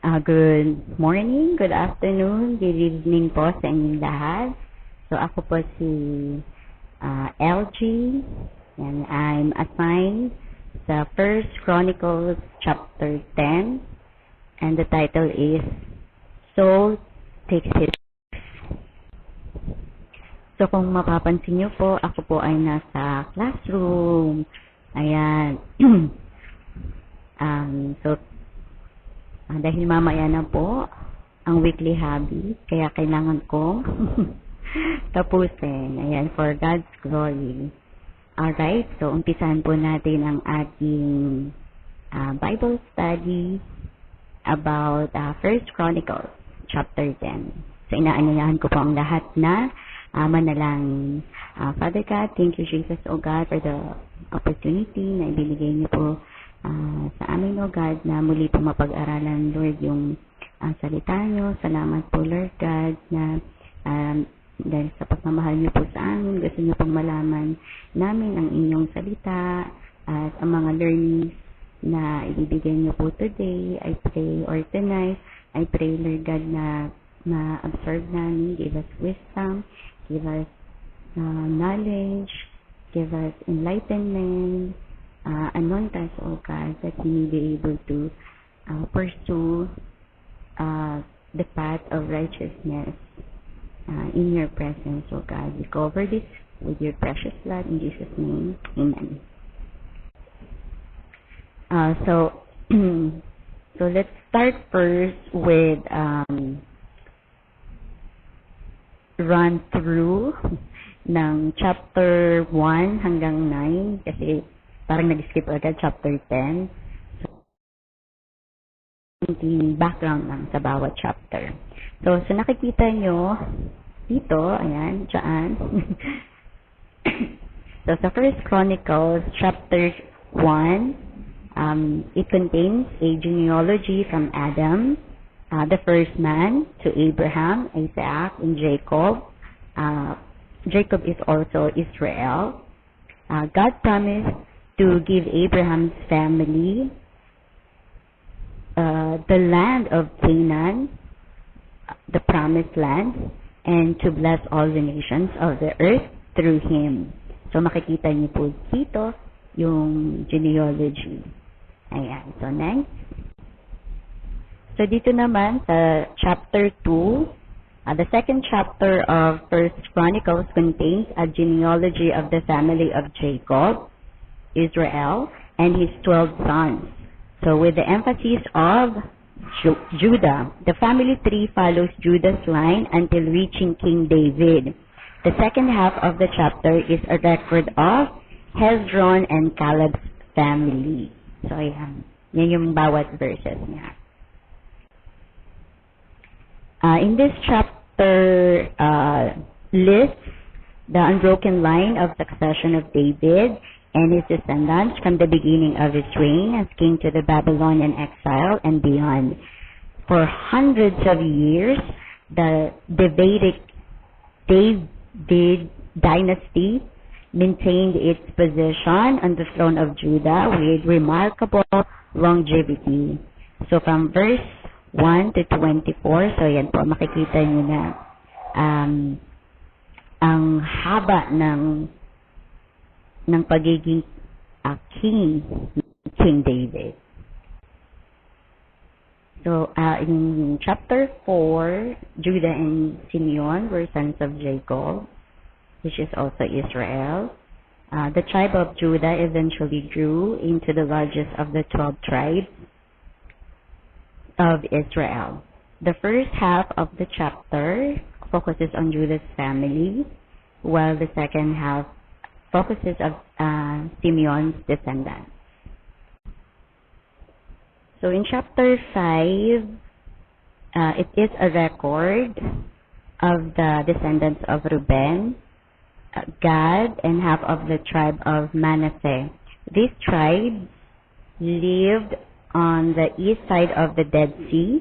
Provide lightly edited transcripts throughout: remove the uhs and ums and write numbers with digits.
Good morning, good afternoon, good evening po sa inyong lahat. So ako po si LG and I'm assigned sa First Chronicles chapter 10 and the title is Saul Takes His. So kung mapapansin niyo po, ako po ay nasa classroom. Ayan. Dahil mamaya na po ang weekly hobby, kaya kailangan kong tapusin. Ayan, for God's glory. Alright, so umpisahan po natin ang ating Bible study about First Chronicles chapter 10. So inaanyayahan ko po ang lahat na manalangin. Father God, thank you Jesus, O God, for the opportunity na ibinigay niyo po sa amin, O God, na muli po mapag-aralan, Lord, yung salita nyo. Salamat po, Lord God, na dahil sa pagmamahal nyo po sa amin, gusto nyo pong malaman namin ang inyong salita at ang mga learnings na ibibigay nyo po today. I pray, or tonight, I pray, Lord God, na ma-absorb namin, give us wisdom, give us knowledge, give us enlightenment, anoint us, O God, that we may be able to pursue the path of righteousness in your presence, O God. We cover this with your precious blood in Jesus' name. Amen. So let's start first with run through ng chapter 1 hanggang 9 kasi parang nag-skip agad chapter 10. So, background lang sa bawat chapter. So nakikita nyo dito, ayan, dyan. So sa First Chronicles chapter 1, it contains a genealogy from Adam, the first man, to Abraham, Isaac, and Jacob. Jacob is also Israel. God promised to give Abraham's family the land of Canaan, the promised land, and to bless all the nations of the earth through him. So makikita niyo po dito yung genealogy. Ayan. So next. So dito naman sa chapter 2, the second chapter of First Chronicles contains a genealogy of the family of Jacob, Israel, and his 12 sons. So with the emphasis of Judah, the family tree follows Judah's line until reaching King David. The second half of the chapter is a record of Hezron and Caleb's family. So yan yung bawat verses niya. In this chapter lists the unbroken line of succession of David and his descendants from the beginning of his reign as king to the Babylonian exile and beyond. For hundreds of years, the Davidic dynasty maintained its position on the throne of Judah with remarkable longevity. So from verse 1 to 24, so yan po, makikita nyo na ang haba ng pagiging King David. So in chapter 4, Judah and Simeon were sons of Jacob, which is also Israel. The tribe of Judah eventually grew into the largest of the 12 tribes of Israel. The first half of the chapter focuses on Judah's family, while the second half focuses on Simeon's descendants. So in chapter 5, it is a record of the descendants of Reuben, Gad, and half of the tribe of Manasseh. These tribes lived on the east side of the Dead Sea,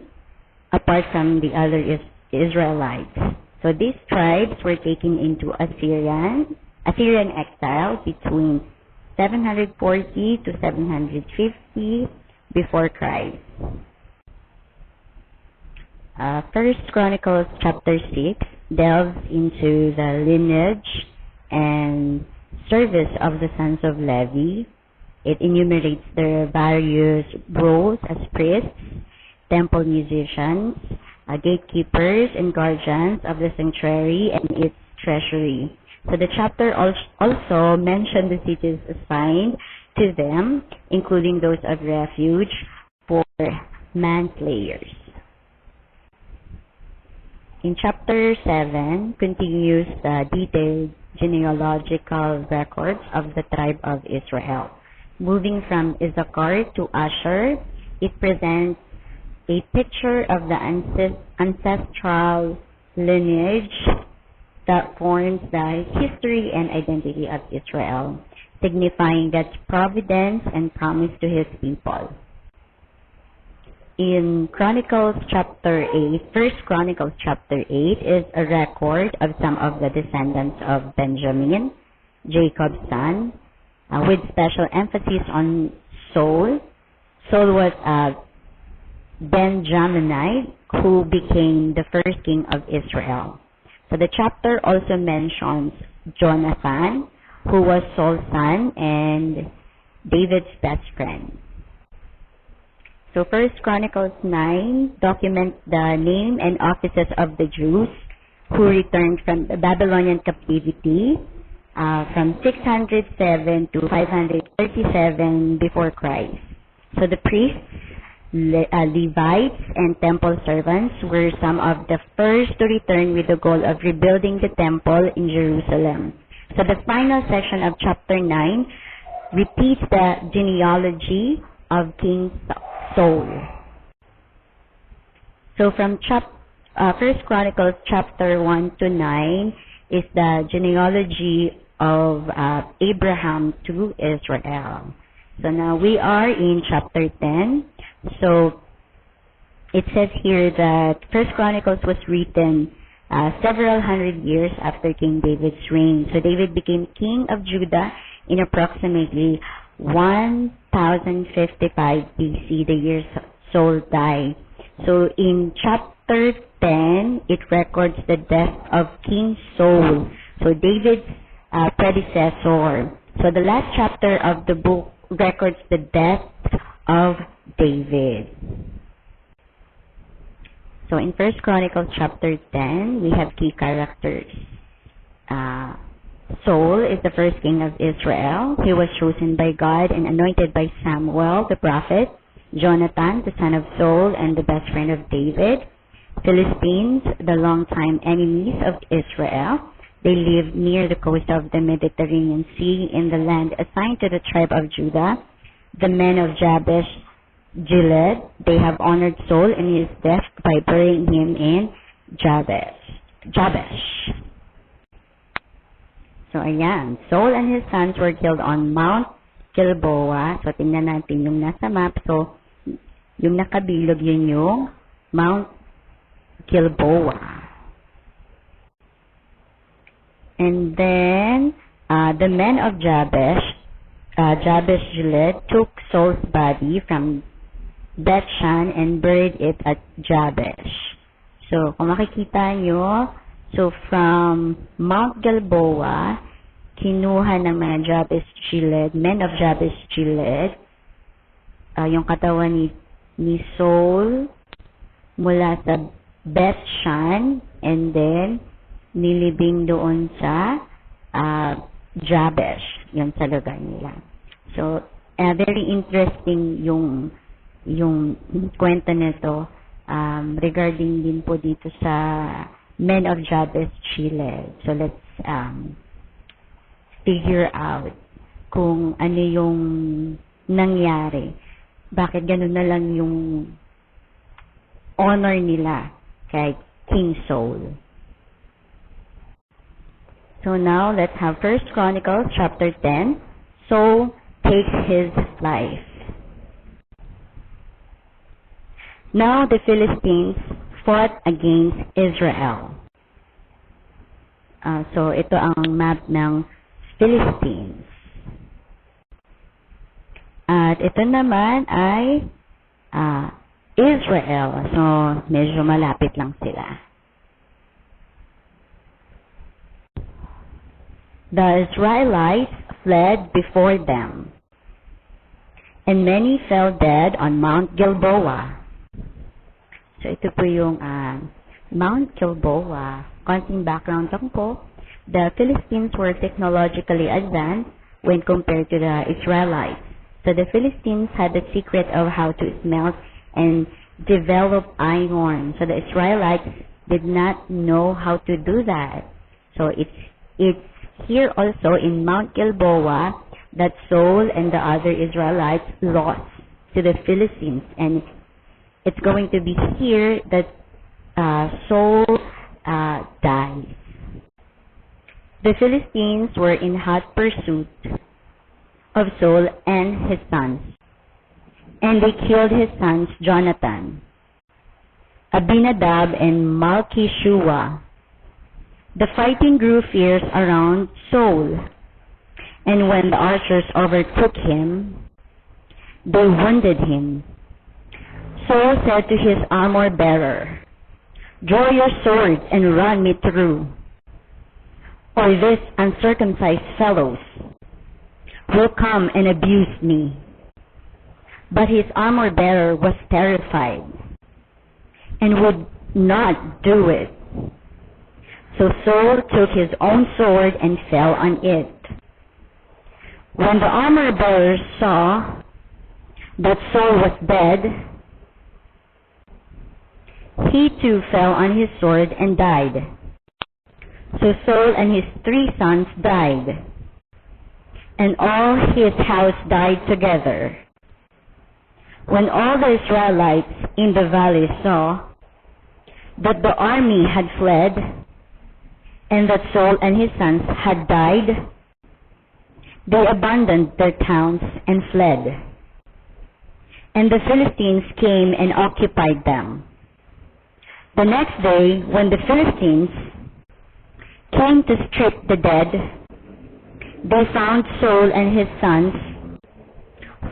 apart from the other Israelites. So these tribes were taken into Assyrian exile between 740 to 750 before Christ. First Chronicles chapter 6 delves into the lineage and service of the sons of Levi. It enumerates their various roles as priests, temple musicians, gatekeepers, and guardians of the sanctuary and its treasury. So the chapter also mentioned the cities assigned to them, including those of refuge for manslayers. In chapter 7, continues the detailed genealogical records of the tribe of Israel. Moving from Issachar to Asher, it presents a picture of the ancestral lineage that forms the history and identity of Israel, signifying God's providence and promise to his people. In Chronicles chapter 8, First Chronicles chapter 8 is a record of some of the descendants of Benjamin, Jacob's son, with special emphasis on Saul. Saul was a Benjaminite who became the first king of Israel. So the chapter also mentions Jonathan, who was Saul's son and David's best friend. So First Chronicles 9 documents the name and offices of the Jews who returned from the Babylonian captivity from 607 to 537 before Christ. So the priests, Levites, and temple servants were some of the first to return with the goal of rebuilding the temple in Jerusalem. So the final section of chapter 9 repeats the genealogy of King Saul. So from First Chronicles chapter 1 to 9 is the genealogy of Abraham to Israel. So now we are in chapter 10. So it says here that First Chronicles was written several hundred years after King David's reign. So David became king of Judah in approximately 1055 BC, the year Saul died. So in chapter 10, it records the death of King Saul, so David's predecessor. So the last chapter of the book records the death of David. So in First Chronicles chapter 10, we have key characters. Saul is the first king of Israel. He was chosen by God and anointed by Samuel the prophet. Jonathan, the son of Saul and the best friend of David. Philistines, the longtime enemies of Israel. They lived near the coast of the Mediterranean Sea in the land assigned to the tribe of Judah. The men of Jabesh Gilead, they have honored Saul in his death by burying him in Jabesh. So ayan, Saul and his sons were killed on Mount Gilboa. So tingnan natin yung nasa map. So yung nakabilog yun yung Mount Gilboa. And then the men of Jabesh Gilead took Saul's body from Bethshan and buried it at Jabesh. So kung makikita nyo, so from Mount Gilboa, kinuha ng mga Jabesh Gilead, men of Jabesh Gilead, yung katawan ni Saul mula sa Bethshan and then nilibing doon sa Jabesh, yun sa lugar nila. So, very interesting yung kwento nito regarding din po dito sa men of Jabesh Gilead. So, let's figure out kung ano yung nangyari. Bakit ganun na lang yung honor nila kay King Saul. So now, let's have First Chronicles chapter 10. Saul takes his life. Now the Philistines fought against Israel. So ito ang map ng Philistines. At ito naman ay Israel. So, medyo malapit lang sila. The Israelites fled before them, and many fell dead on Mount Gilboa. So, ito po yung Mount Gilboa. Konting background lang po. The Philistines were technologically advanced when compared to the Israelites. So, the Philistines had the secret of how to smelt and develop iron. So, the Israelites did not know how to do that. So, it's here also in Mount Gilboa that Saul and the other Israelites lost to the Philistines, and it's going to be here that Saul dies. The Philistines were in hot pursuit of Saul and his sons, and they killed his sons Jonathan, Abinadab, and Malchishua. The fighting grew fierce around Saul, and when the archers overtook him, they wounded him. Saul said to his armor-bearer, "Draw your sword and run me through, or these uncircumcised fellows will come and abuse me." But his armor-bearer was terrified and would not do it. So Saul took his own sword and fell on it. When the armor-bearer saw that Saul was dead, he too fell on his sword and died. So Saul and his 3 sons died, and all his house died together. When all the Israelites in the valley saw that the army had fled, and that Saul and his sons had died, they abandoned their towns and fled. And the Philistines came and occupied them. The next day, when the Philistines came to strip the dead, they found Saul and his sons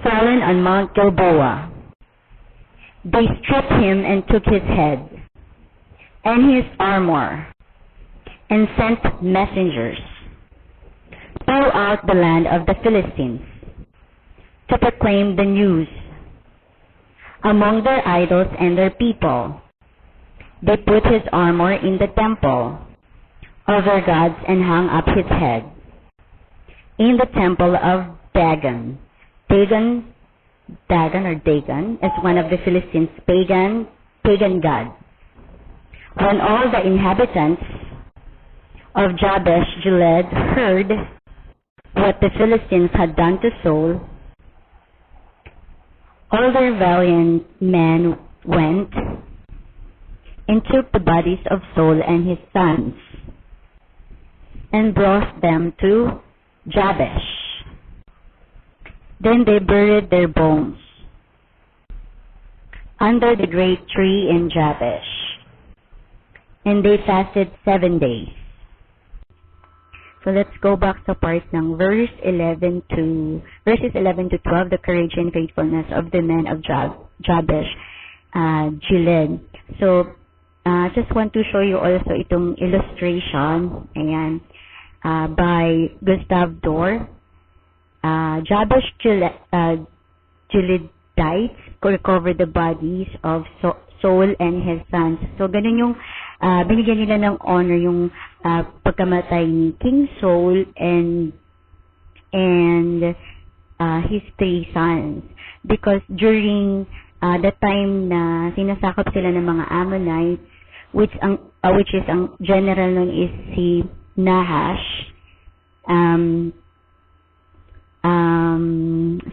fallen on Mount Gilboa. They stripped him and took his head and his armor, and sent messengers throughout the land of the Philistines to proclaim the news among their idols and their people. They put his armor in the temple of their gods and hung up his head in the temple of Dagon. Dagon is one of the Philistines' pagan god. When all the inhabitants of Jabesh Gilead heard what the Philistines had done to Saul, all their valiant men went and took the bodies of Saul and his sons and brought them to Jabesh. Then they buried their bones under the great tree in Jabesh, and they fasted 7 days. So let's go back to part ng verses 11 to 12, the courage and faithfulness of the men of Jabesh Gilead. So just want to show you also itong illustration, ayan, by Gustav Dorr. Jabesh Gileadites recovered the bodies of Saul and his sons. So ganun yung binigyan nila ng honor yung pagkamatay ni King Saul and his 3 sons, because during the time na sinasakop sila ng mga Ammonites, which is ang general nun is si Nahash.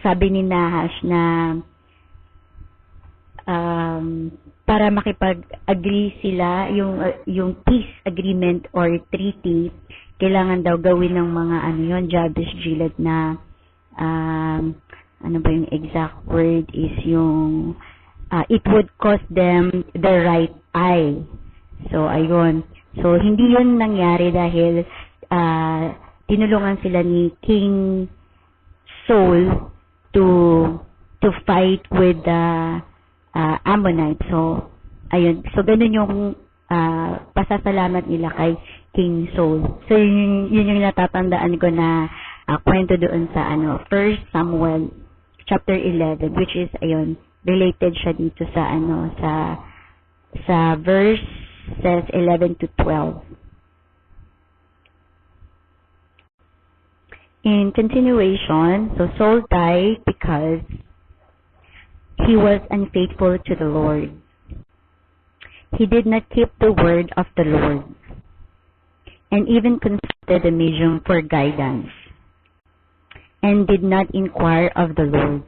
Sabi ni Nahash na para makipag-agree sila, yung peace agreement or treaty, kailangan daw gawin ng mga Jabesh Gilead na ano ba yung exact word is yung it would cost them their right eye. So ayun. So hindi yun nangyari dahil tinulungan sila ni King Saul to fight with the Ammonite. So, ayun. So, ganun yung pasasalamat nila kay King Saul. So, yun yung natatandaan ko na kwento doon sa 1 Samuel chapter 11, which is, ayun, related siya dito sa sa verses 11 to 12. In continuation, so Saul died because he was unfaithful to the Lord. He did not keep the word of the Lord, and even consulted the medium for guidance, and did not inquire of the Lord.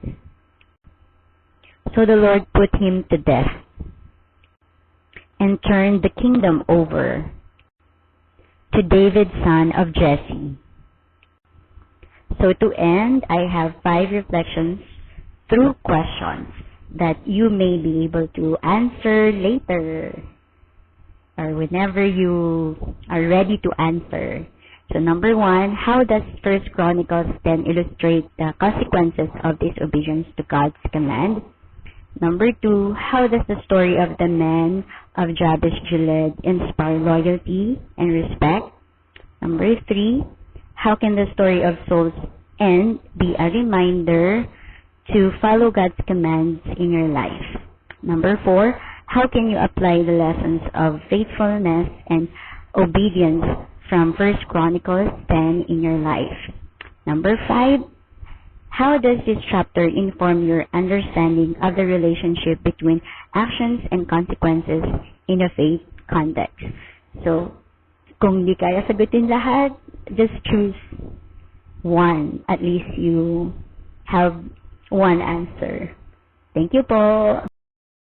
So the Lord put him to death, and turned the kingdom over to David, son of Jesse. So to end, I have 5 reflections through questions that you may be able to answer later or whenever you are ready to answer. So number 1, how does 1 Chronicles 10 illustrate the consequences of disobedience to God's command? Number 2, how does the story of the men of Jabesh Gilead inspire loyalty and respect? Number 3, how can the story of Saul's end be a reminder to follow God's commands in your life? Number 4, how can you apply the lessons of faithfulness and obedience from 1 Chronicles 10 in your life? Number 5, how does this chapter inform your understanding of the relationship between actions and consequences in a faith context? So, kung di kaya sagutin lahat, just choose one. At least you have one answer. Thank you po.